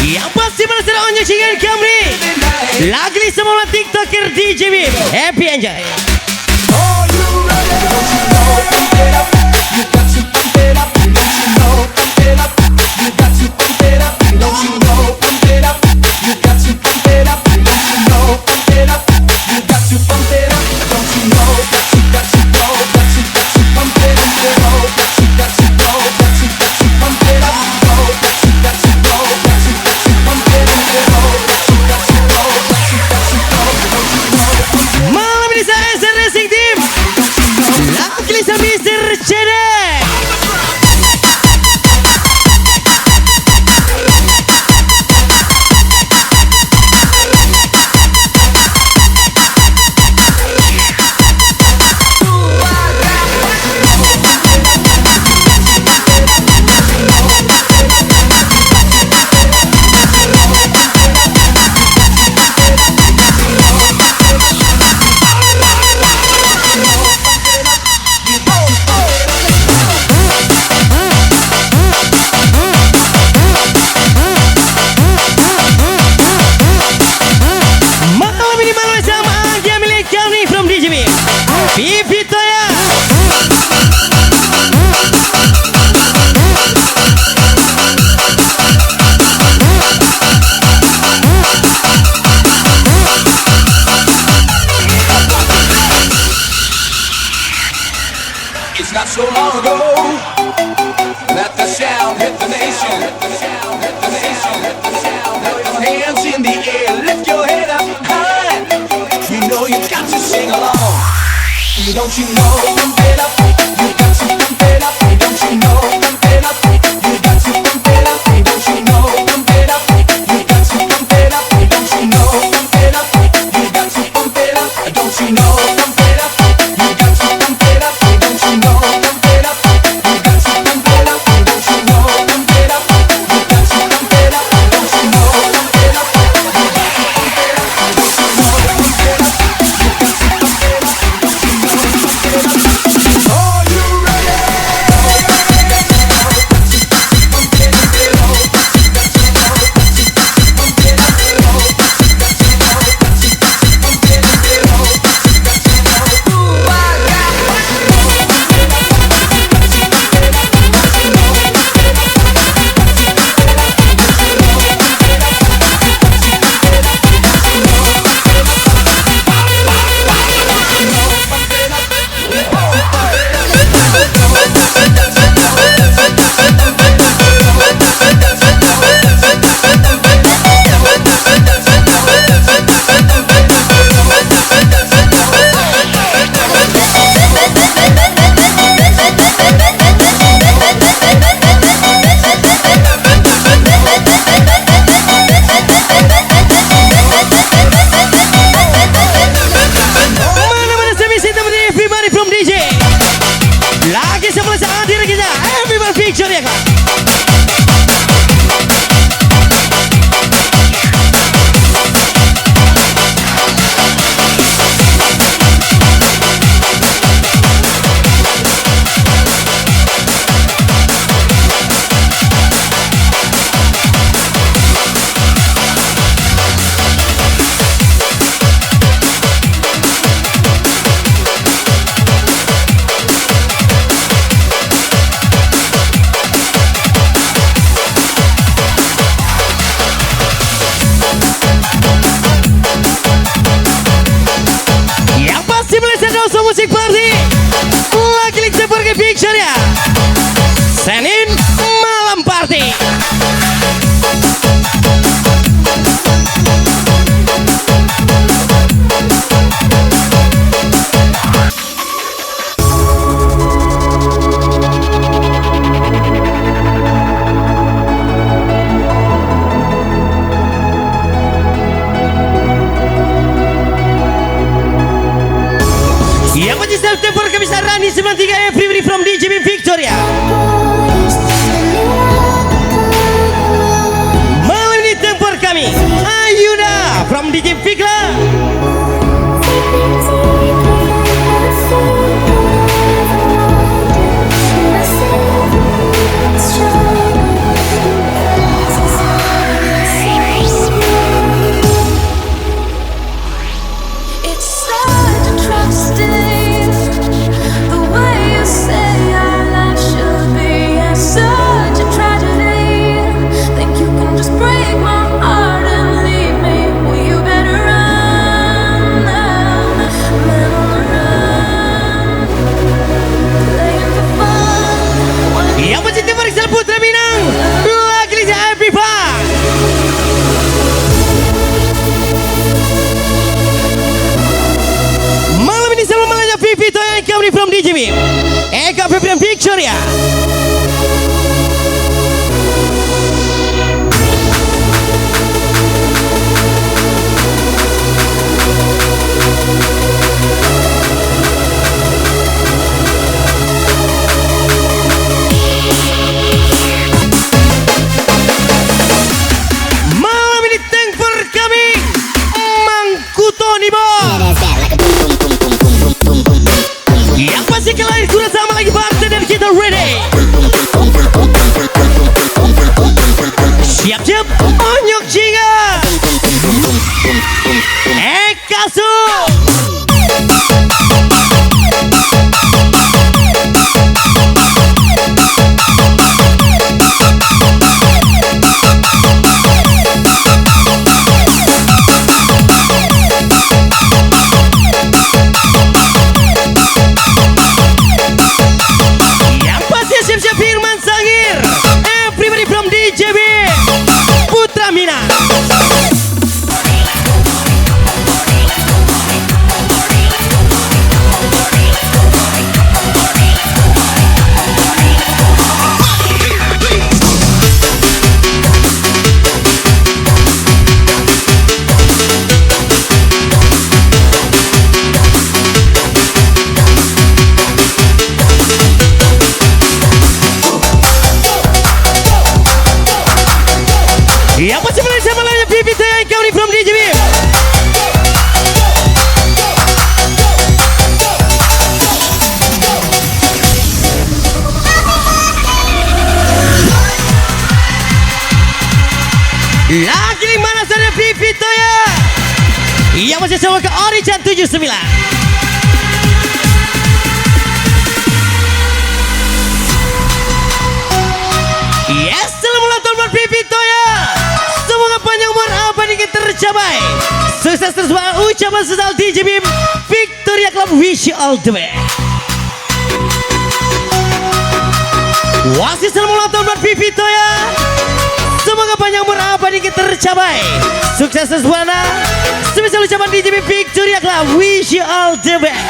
Yang pasti pada sedang menyaksikan kami lagi semua TikToker DJ Bim. Happy enjoy. Not so long ago, let the sound hit the nation. Let the sound hit the nation. Let the sound hit the hands in the air, lift your head up high. You know you got to sing along. Don't you know? Pump it up. You got to pump it up. Don't you know? Pump it up. You got to pump it up. Don't you know? Pump it up. You got to pump it up. Don't you know? Pump it up. You got to pump it up. Don't you know? Pump it up. You got to pump it up. Don't you know? Musik party lagi lihat pergi picture ya Senin malam party. Yang masih September kami Rani 93 everybody from DJ Bim Victoria. Malam ini tempor kami Ayuda from DJ Fikla. Camry from DJ Bim, Eka Febrian Victoria. Malam ini thankful kami Mangkutoni Bos. Yang pasti kalian kurang sama lagi partai dan kita ready. Siap-siap onyok jinga Ekasu. Yang pasti siap-siap Firman Sangir, everybody from DJB Putra Mina. Yang pasti mulai sama lainnya Pipi Toya Camry from DJB. Lagi di mana saja Pipi Toya? Yang masih sama ke Orichan 79. Yes, selamat ulang tahun buat Pipi Toya. Semoga panjang umur apa yang tercapai. Sukses terus buat ucapan sesal DJ Bim Victoria Club, wish you all the best. Wasit selamat ulang tahun buat Pipi Toya. Semoga panjang umur apa yang tercapai. Sukses terus buat anda. Sebesar ucapan DJ Bim Victoria Club, wish you all the best.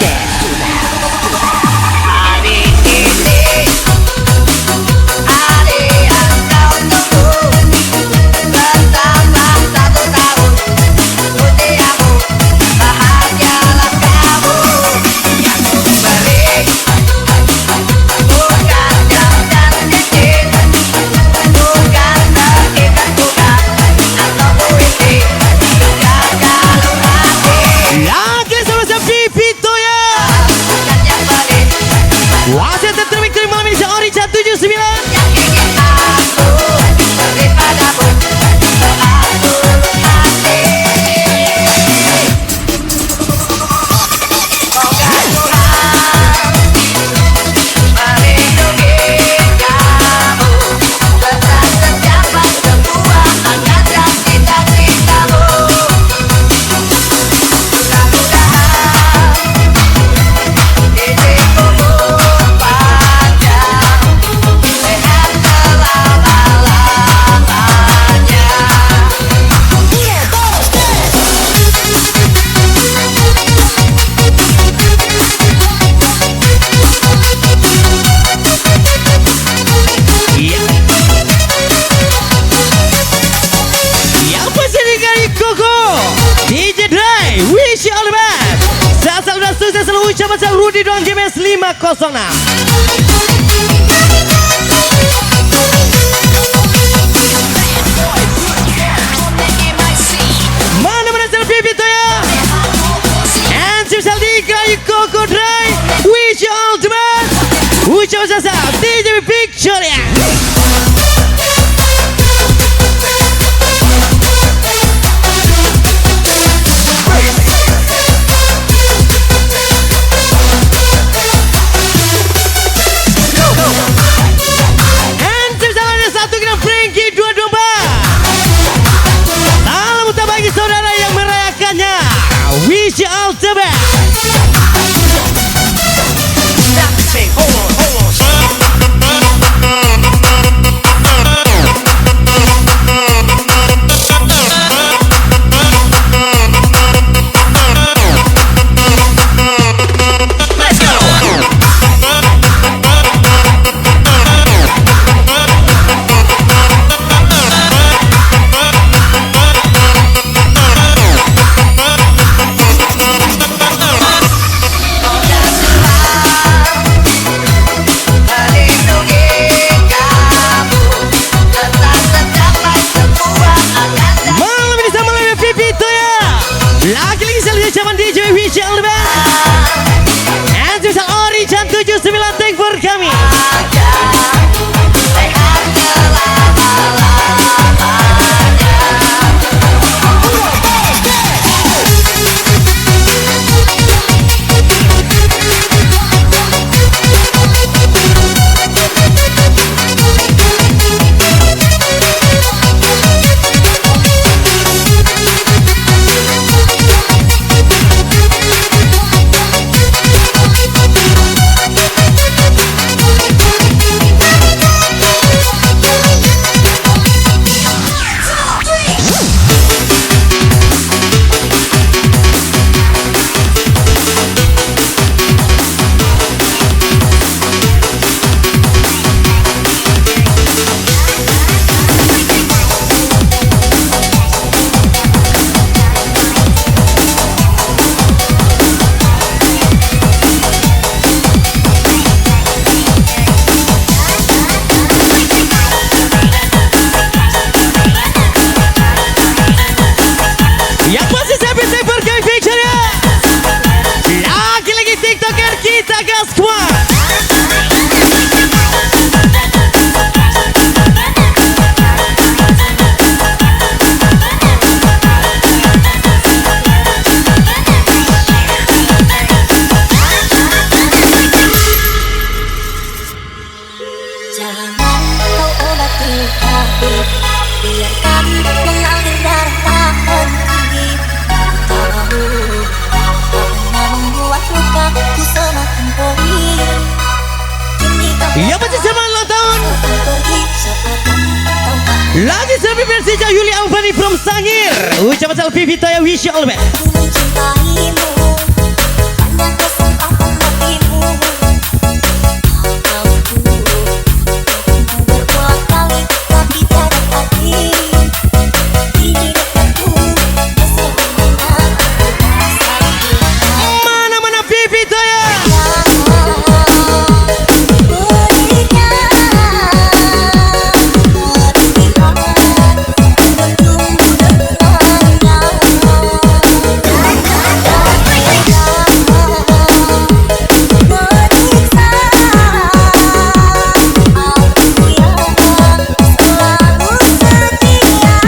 Lagi sama-sama Pipi Toya. Wasit terbaik malam ini Orichan 79. DJ Dry, wish you all the best. Saat sudah sukses selalu ucapan saya Rudy Don James 506. Mana-mana sel Pipi Toya and Sal Dika Koko Dry, wish you all the best. Ucapan saya DJ Victoria. Wish you all the best. Stop and say, hold on, hold on. kami. Yang pasti saya berkami picture-nya. Lagi-lagi TikToker kita gas kuat. Jangan kau obati hati, biarkan mengalir darah hati. Tahu kau pernah membuat lukaku semakin perih. Kini kau Yang pasti selamat ulang tahun. pergi saat kau tak Lagi selfie versi Yuli Alfani from Sangir. Ucapan selfie Vita ya wish you all the best. mencintaimu. Banyak kesempatan bagimu. Kau tahu ku berbuat kali tapi tak hati. Di dekatku kesemuanya Mana-mana Vivi Toya.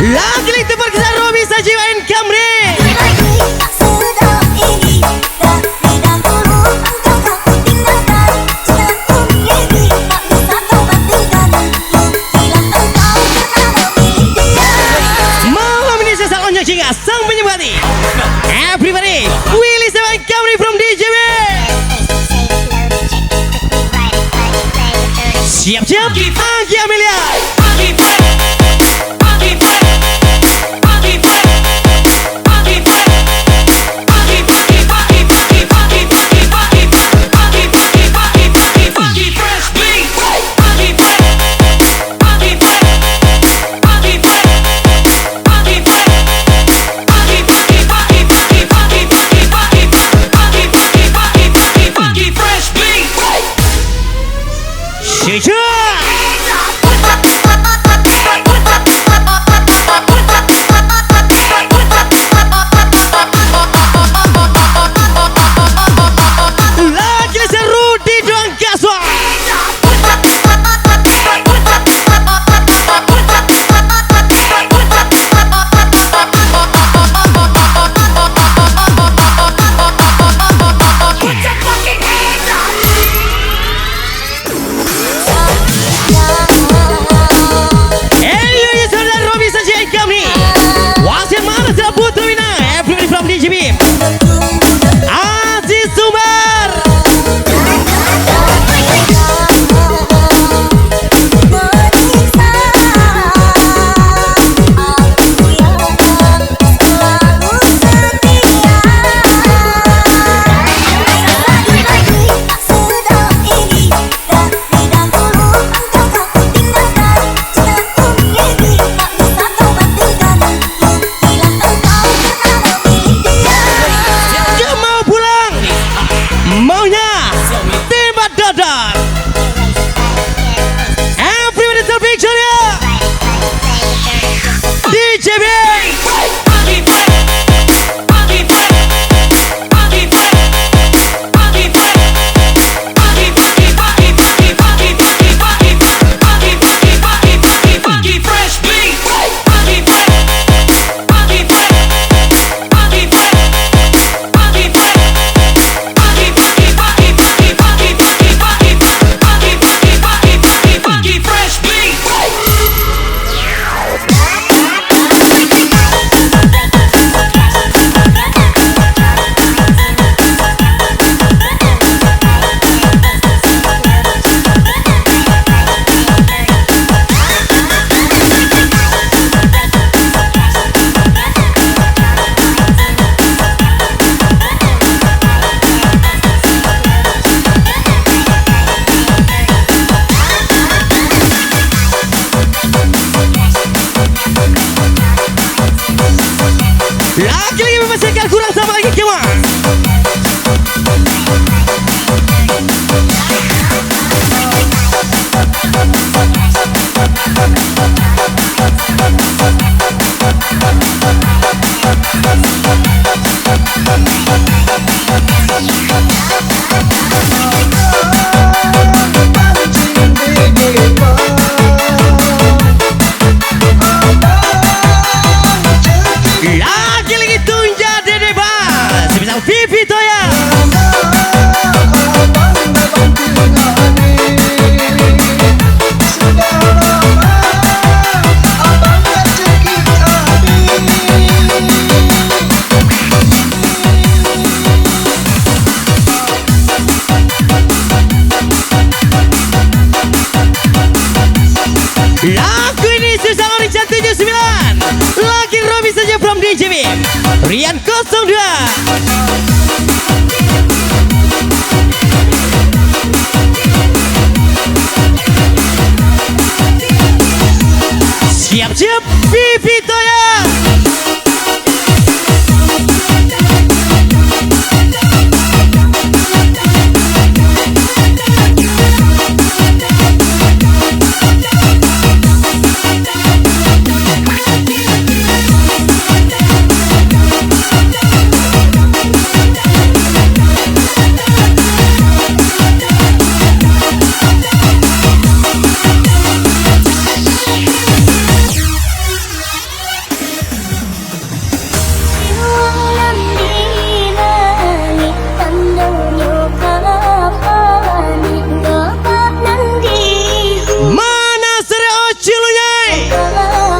Lagi-lagi tebar kisah Robi Sajiwa and Kamri. Malam ini saya salonnya Cinga sang penyembati. Everybody, Willy Sajiwa and Kamri from DJB. Siap-siap, Anggi Amelia. Lagi seru di Doang Kaswa. Elio saudara Robi Sajiwa and Kamri. Wasit mana sudah putu wina. Everybody from DJB. Aziz Sumar. Dia mau pulang. Maunya tembak dadar. Everybody take picture-nya. DJB. Rian 02. Siap-siap Pipi Toya. Mana Sereo Ciluyai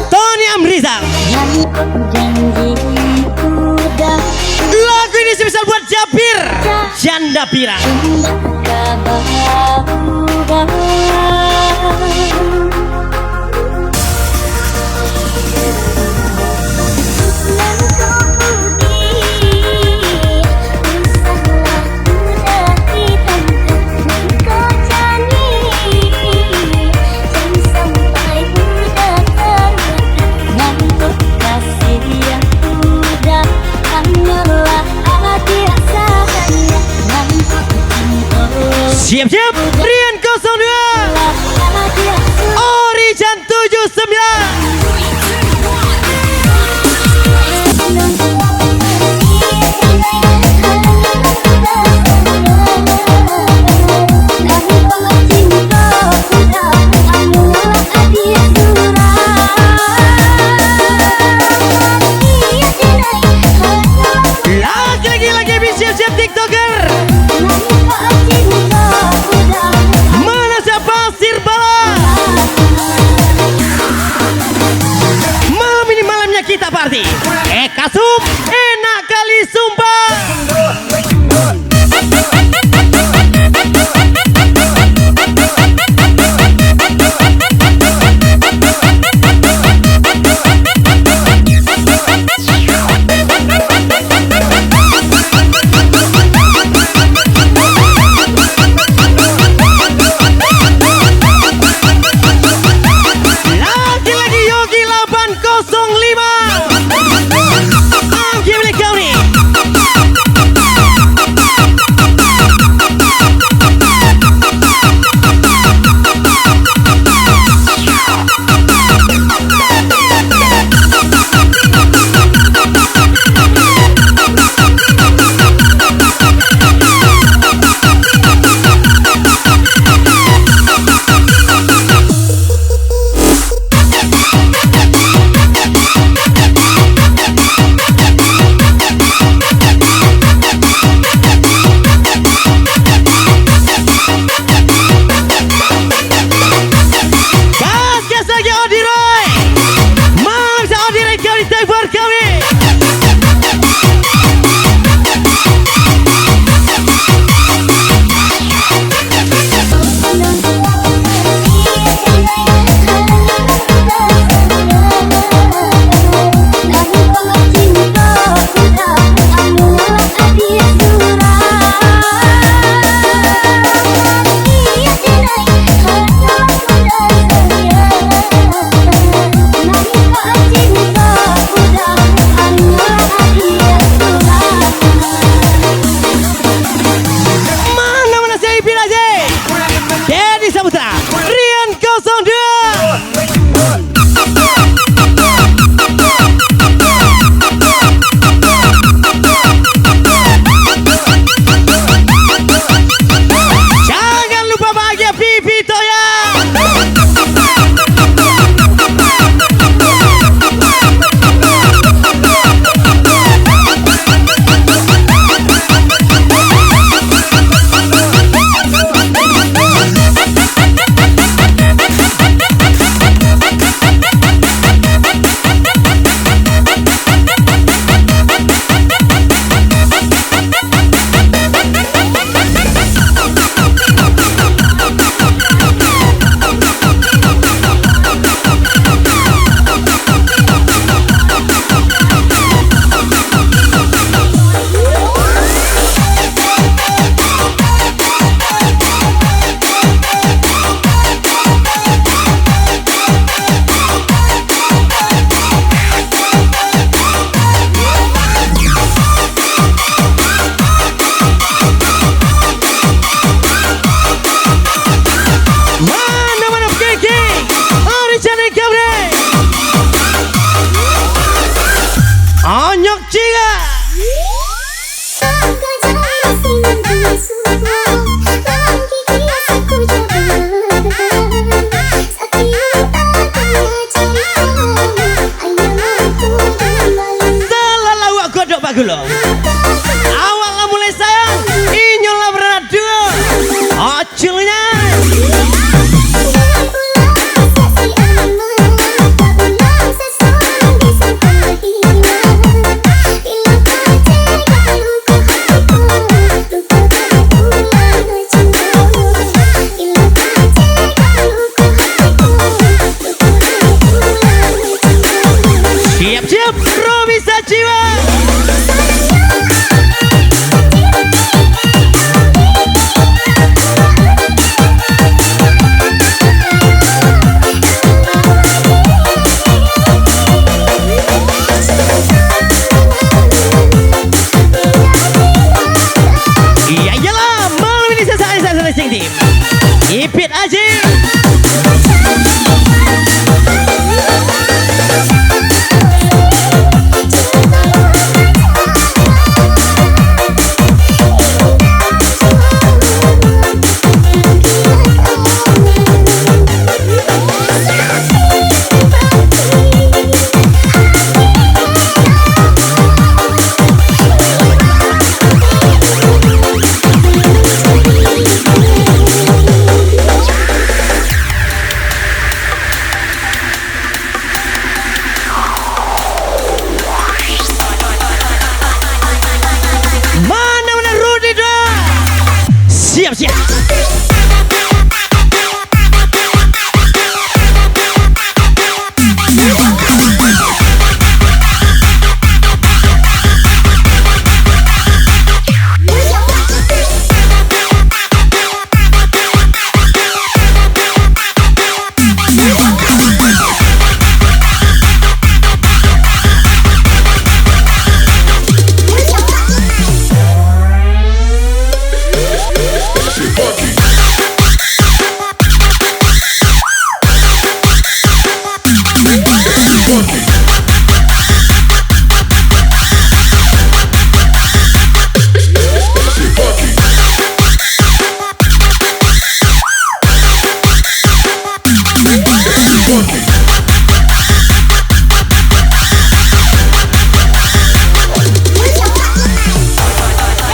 Tony Amrizal. Lagu ini spesial buat Japir Janda Pirang. Siap-siap Rian 02. Orijan 79. Lagi siap-siap TikToker. Mana siapa Sirbala?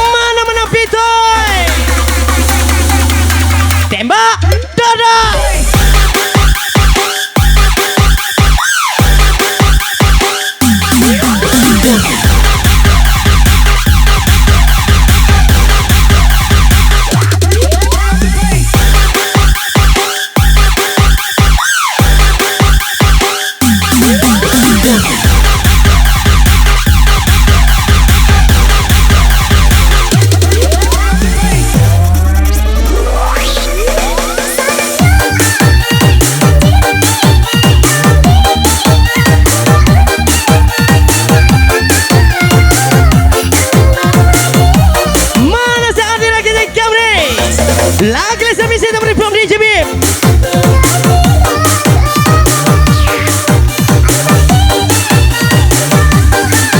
Mana Pitoy? Tembak, dada. Lagi saya misi teman from DJ Bim.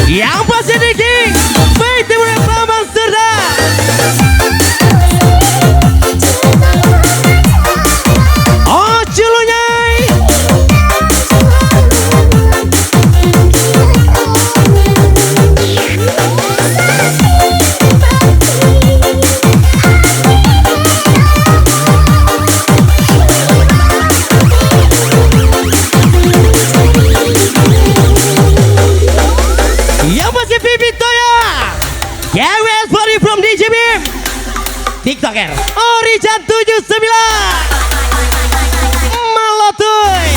Yang pasti di King, baik timur Paman Surda. Oh culunyai. Yang pasti Pipi Toya. KWS Body from DJ Bim. TikToker Orijan 79 Malotuy.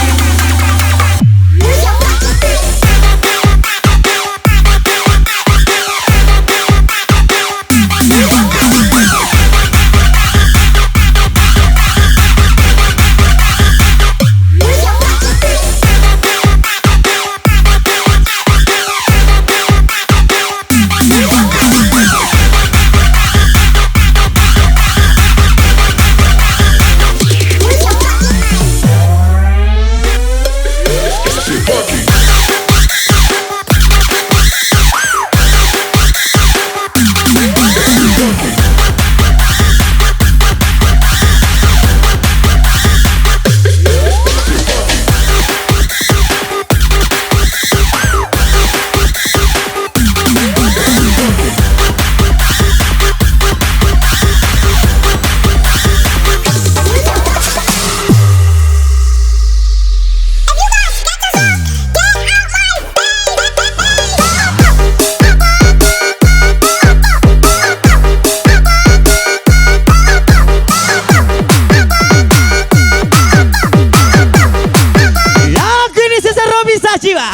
Jiwa.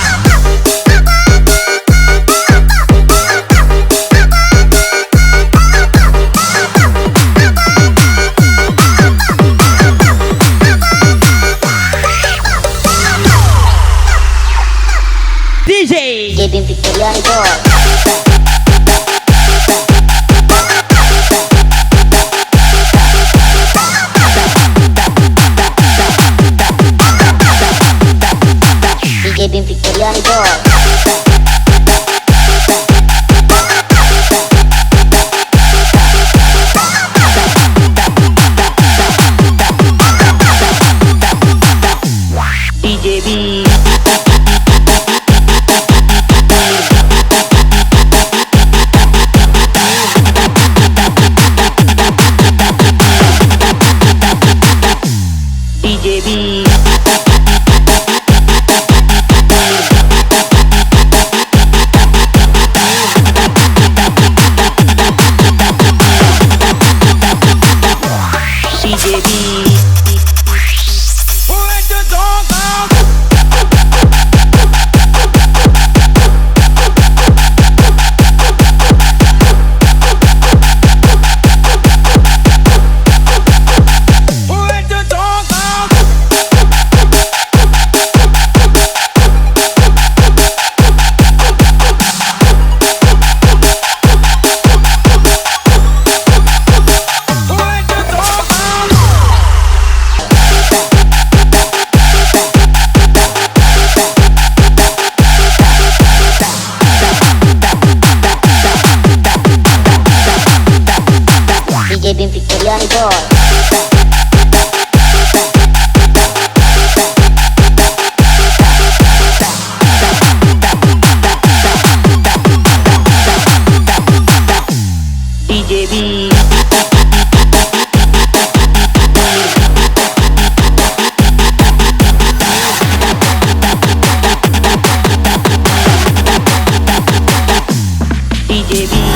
DJ Bim Victoria Record. Bim Victoria Record. DJ B. DJ B. Let the dog out. Let the dog out. Let the dog out. DJ Bim Victoriani Boy. DJ B. DJ B.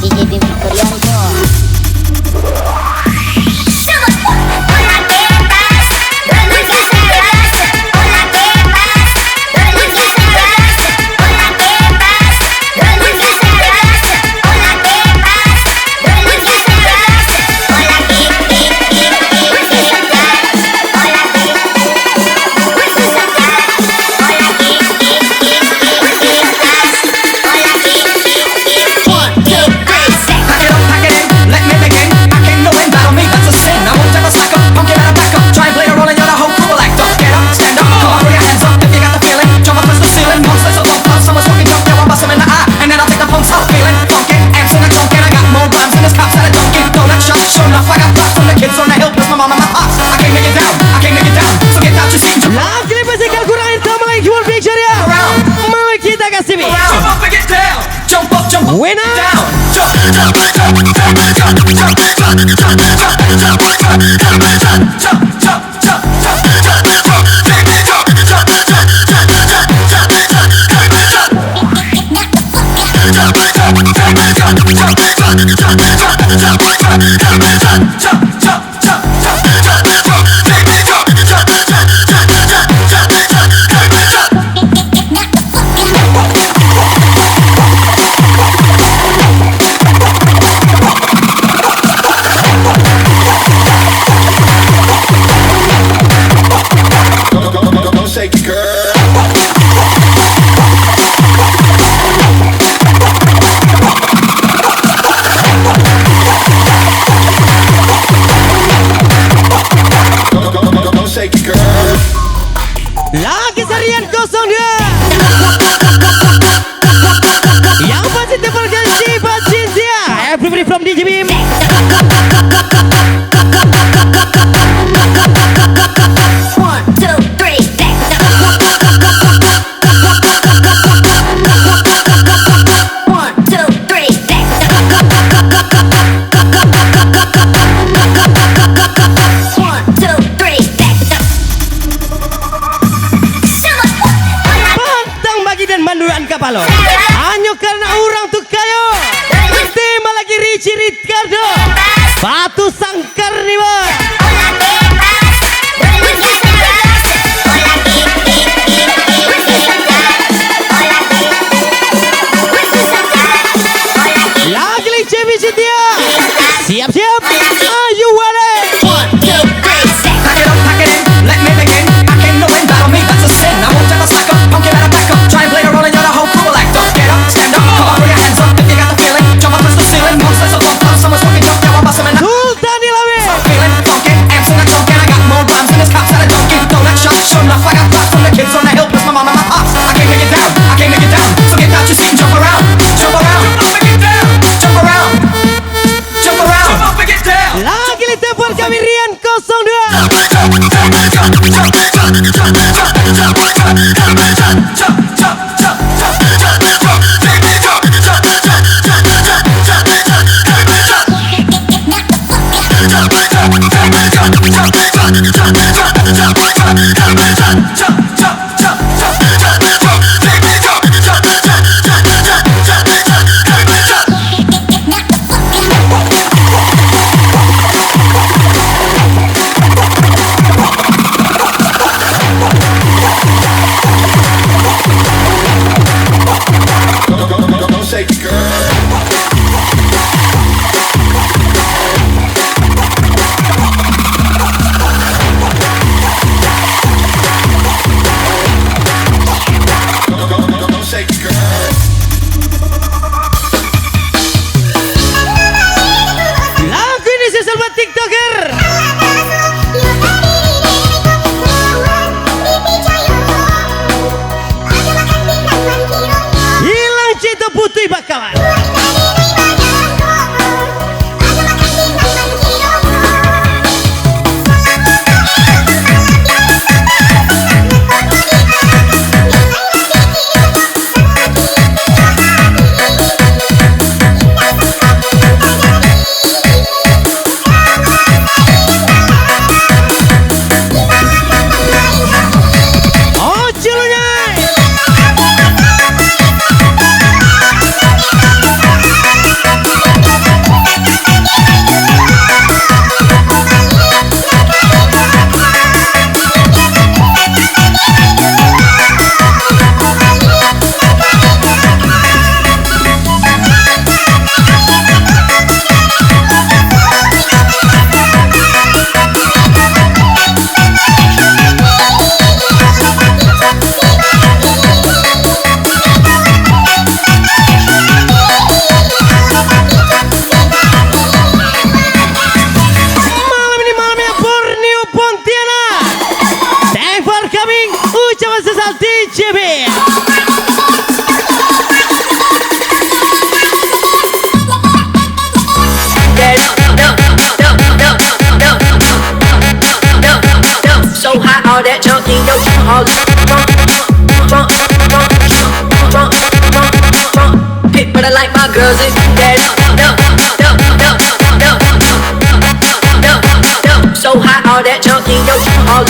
DJ Bim Victoriani Boy. Pack it in, let me begin. I can't no win, battle me, that's a sin. I won't ever slack up, punk it out of back up. Try and play a role and you're the whole crew will act up. Get up, stand up, come on, throw your hands up if you got the feeling. Jump up, touch the ceiling, monsters of love, love. Someone's smoking jump, yeah, I'll bust them in the eye. And then I'll take the punks out, feeling funky. Amps in the trunk, and I got more rhymes than this cops at a donkey. Donut shop, sure enough, I got blocks from the kids on the hill, plus my mom and my pops. I came to get down, I came to get down. So get out your seat and jump Lagi musical kurang irama lagi jual picture ya. Mau kita kasih mi. jump up and get down. Jump up, Winner. down. Jump, jump, jump, jump, jump, jump, jump, jump, jump, jump, jump, jump, jump, Don't shake it, girl. Don't shake it, girl. Lagi serian kosong dia. Yang pasti terganti batin dia. Everybody from DJ Bim. One, two, three, back. One, two, three, back. One, two, three, back. Pantang bagi dan manduran kapalo. Hanya karena orang tuh kayo. Tema lagi Richie Ricardo. Batu sangkar nih bang. Lagi Cebi Cynthia. Siap-siap. Are you ready? One, two, three, back. Pack it in, let me begin. I came to win, battle me, that's a sin. I won't ever slack up, punk it out of back up. Try and play a role and you're the whole crew will act up. Get up, stand up, come on, throw your hands up if you got the feeling. Jump up, touch the ceiling, monsters of love, love. Someone's smoking jump, yeah, I'll bust them in the Sultan Ilawe. feeling funky. ucapan sesal DJ Bim. So hot, all that junk in your all pick, but I like my girls in that so hot, all that junk in your all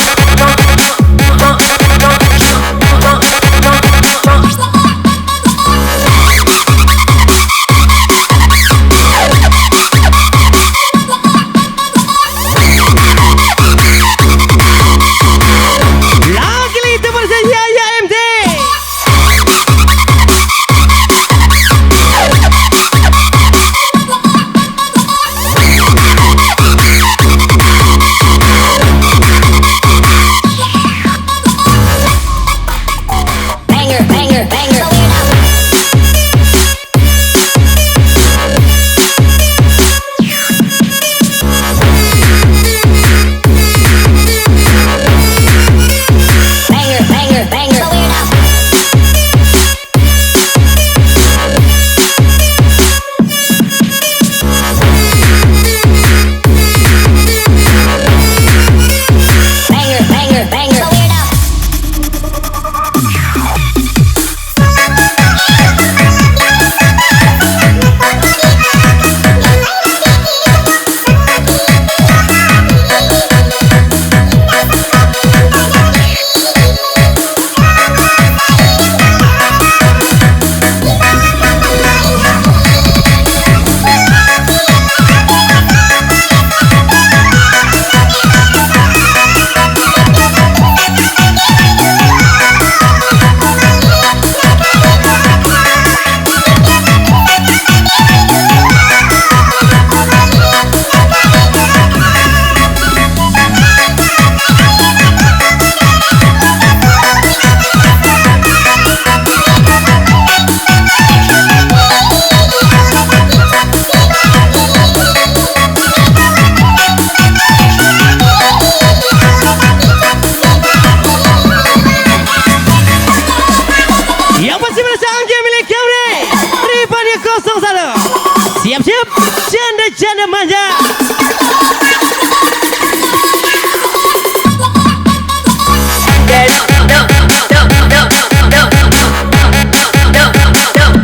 Siap-siap, janda-janda manja.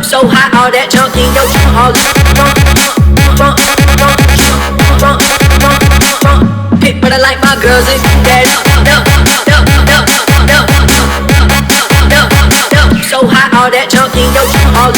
So hot, all that junk in your all pick, but I like my girls in that so hot, all that junk in your all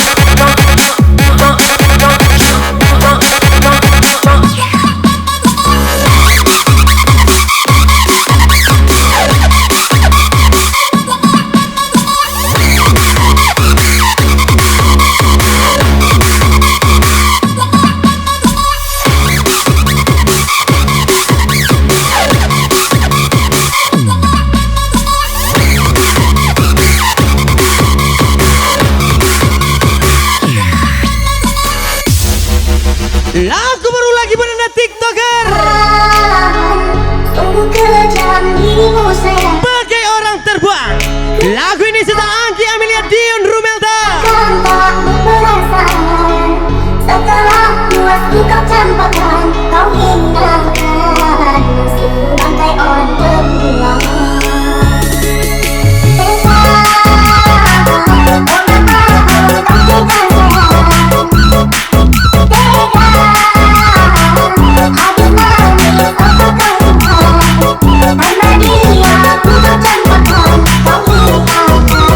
Lagu baru lagi berenang TikToker. Sungguh kejam dirimu sayang. Bagai orang terbuang. Lagu ini sedang Anggi Amelia Dion Rumelda. Tanpamu perasaan. Setelah luas kau campakkan, kau hindarkan seluruh bangkai orang terbuang. Karena dia ku kau campakkan, kau hindarkan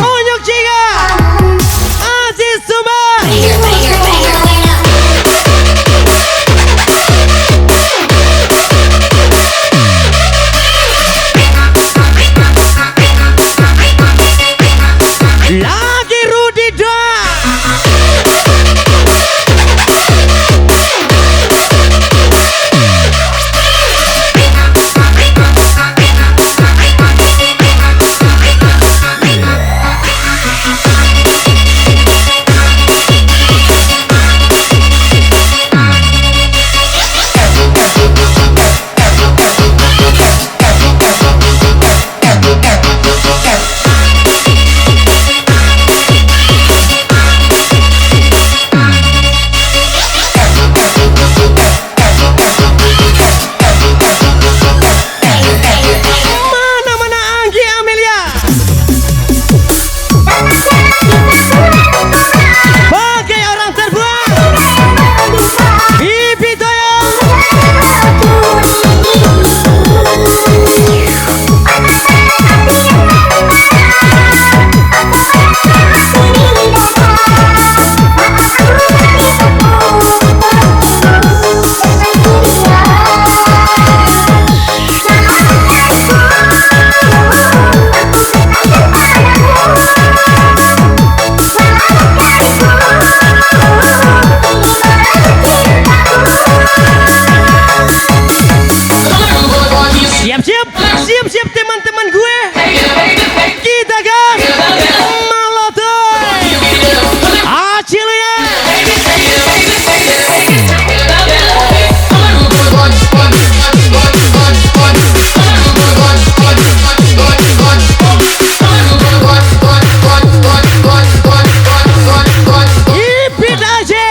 Unyuk Ciga, Aziz Sumar. Banger, banger, banger, banger. Lagi Rudi Dwa. Mana Anggi Amelia. Bagai orang terbuang, Bibi Toya. Siap-siap teman-teman gue. Kita gas Malotoy. Acil ya. Ipit aja.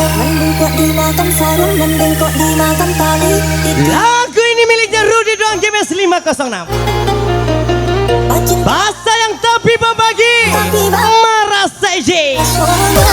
Mending kok dimakan sarung, mending kok dimakan tali. Lagu ini miliknya Rudi Doang GMS 506. Bacin Bahasa yang tapi membagi, tapi bang merasa ije. Soalnya